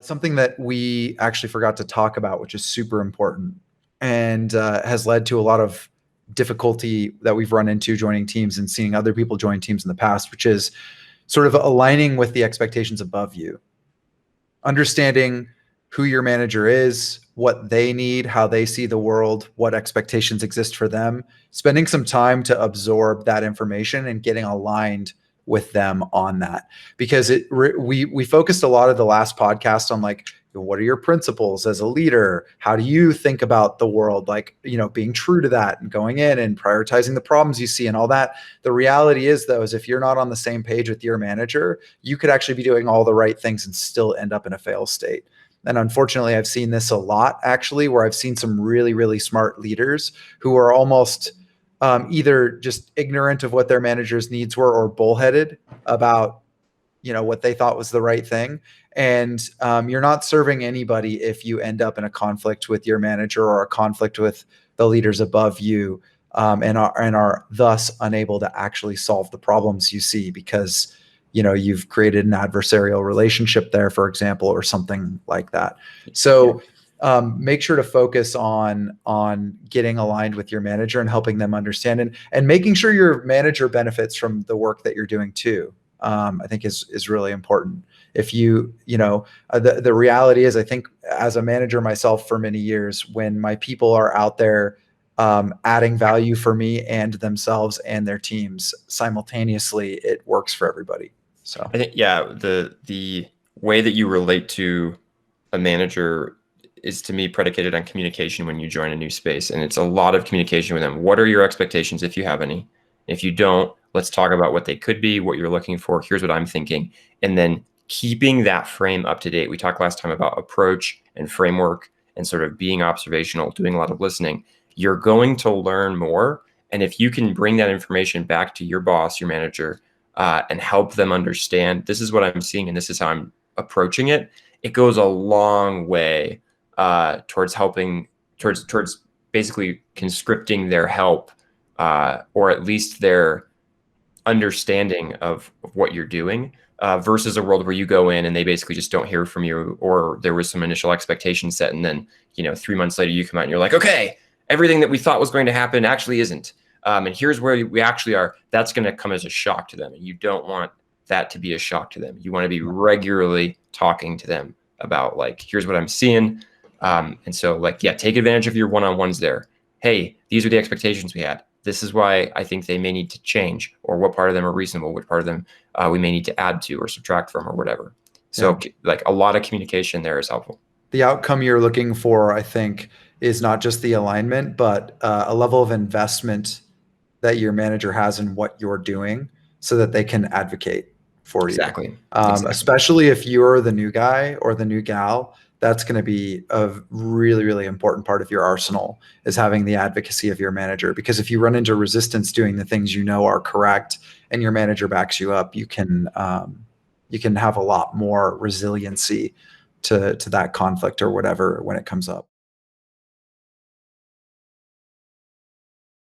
something that we actually forgot to talk about, which is super important and has led to a lot of difficulty that we've run into joining teams and seeing other people join teams in the past, which is sort of aligning with the expectations above you, understanding who your manager is, what they need, how they see the world, what expectations exist for them, spending some time to absorb that information and getting aligned with them on that. Because we focused a lot of the last podcast on like, what are your principles as a leader? How do you think about the world? Like, being true to that and going in and prioritizing the problems you see and all that. The reality is though, is if you're not on the same page with your manager, you could actually be doing all the right things and still end up in a fail state. And unfortunately, I've seen this a lot actually, where I've seen some really, really smart leaders who are almost either just ignorant of what their manager's needs were or bullheaded about what they thought was the right thing. And you're not serving anybody if you end up in a conflict with your manager or a conflict with the leaders above you, and are thus unable to actually solve the problems you see because you've created an adversarial relationship there, for example, or something like that. So make sure to focus on getting aligned with your manager and helping them understand and making sure your manager benefits from the work that you're doing too. I think is really important. If the reality is, I think as a manager myself for many years, when my people are out there adding value for me and themselves and their teams simultaneously, it works for everybody. So I think, the way that you relate to a manager is, to me, predicated on communication when you join a new space. And it's a lot of communication with them. What are your expectations, if you have any? If you don't, let's talk about what they could be, what you're looking for. Here's what I'm thinking. And then keeping that frame up to date. We talked last time about approach and framework and sort of being observational, doing a lot of listening. You're going to learn more. And if you can bring that information back to your boss, your manager, and help them understand, this is what I'm seeing and this is how I'm approaching it, it goes a long way towards helping, towards basically conscripting their help, or at least their understanding of what you're doing, versus a world where you go in and they basically just don't hear from you, or there was some initial expectation set, and then 3 months later you come out and you're like, okay, everything that we thought was going to happen actually isn't. And here's where we actually are. That's going to come as a shock to them. And you don't want that to be a shock to them. You want to be regularly talking to them about, like, here's what I'm seeing. And so, take advantage of your one-on-ones there. Hey, these are the expectations we had. This is why I think they may need to change, or what part of them are reasonable, which part of them we may need to add to or subtract from, or whatever. So a lot of communication there is helpful. The outcome you're looking for, I think, is not just the alignment, but a level of investment that your manager has in what you're doing so that they can advocate for you. Exactly. Especially if you're the new guy or the new gal, that's going to be a really, really important part of your arsenal, is having the advocacy of your manager. Because if you run into resistance doing the things are correct and your manager backs you up, you can have a lot more resiliency to that conflict or whatever when it comes up.